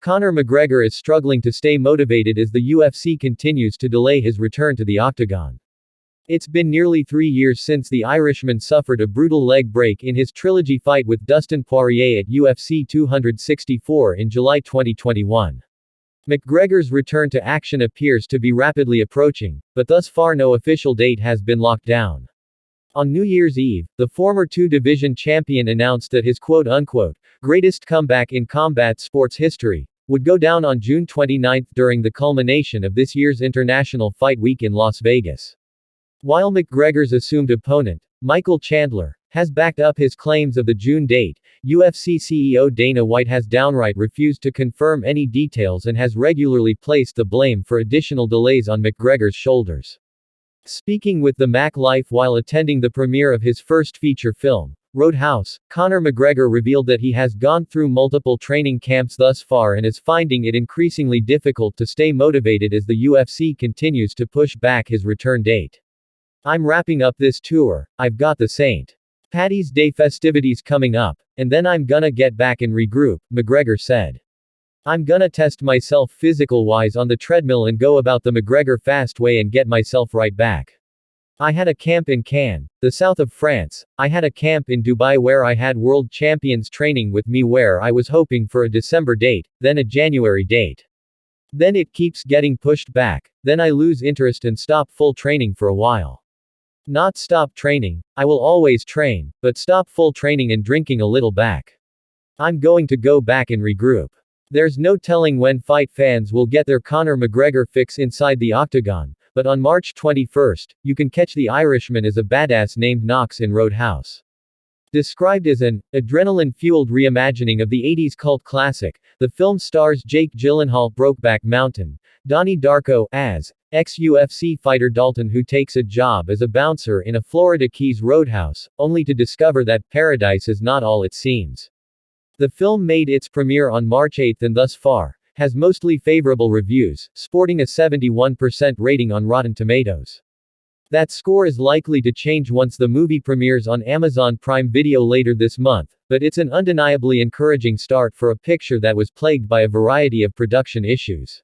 Conor McGregor is struggling to stay motivated as the UFC continues to delay his return to the Octagon. It's been nearly 3 years since the Irishman suffered a brutal leg break in his trilogy fight with Dustin Poirier at UFC 264 in July 2021. McGregor's return to action appears to be rapidly approaching, but thus far no official date has been locked down. On New Year's Eve, the former two-division champion announced that his quote-unquote greatest comeback in combat sports history would go down on June 29 during the culmination of this year's International Fight Week in Las Vegas. While McGregor's assumed opponent, Michael Chandler, has backed up his claims of the June date, UFC CEO Dana White has downright refused to confirm any details and has regularly placed the blame for additional delays on McGregor's shoulders. Speaking with the Mac Life while attending the premiere of his first feature film, Roadhouse, Conor McGregor revealed that he has gone through multiple training camps thus far and is finding it increasingly difficult to stay motivated as the UFC continues to push back his return date. "I'm wrapping up this tour, I've got the St. Paddy's Day festivities coming up, and then I'm gonna get back and regroup," McGregor said. "I'm gonna test myself physical-wise on the treadmill and go about the McGregor fast way and get myself right back. I had a camp in Cannes, the south of France. I had a camp in Dubai where I had world champions training with me where I was hoping for a December date, then a January date. Then it keeps getting pushed back, then I lose interest and stop full training for a while. Not stop training, I will always train, but stop full training and drinking a little back. I'm going to go back and regroup. There's no telling when fight fans will get their Conor McGregor fix inside the Octagon, but on March 21, you can catch the Irishman as a badass named Knox in Roadhouse." Described as an adrenaline-fueled reimagining of the 80s cult classic, the film stars Jake Gyllenhaal Brokeback Mountain, Donnie Darko as ex-UFC fighter Dalton who takes a job as a bouncer in a Florida Keys roadhouse, only to discover that paradise is not all it seems. The film made its premiere on March 8 and thus far has mostly favorable reviews, sporting a 71% rating on Rotten Tomatoes. That score is likely to change once the movie premieres on Amazon Prime Video later this month, but it's an undeniably encouraging start for a picture that was plagued by a variety of production issues.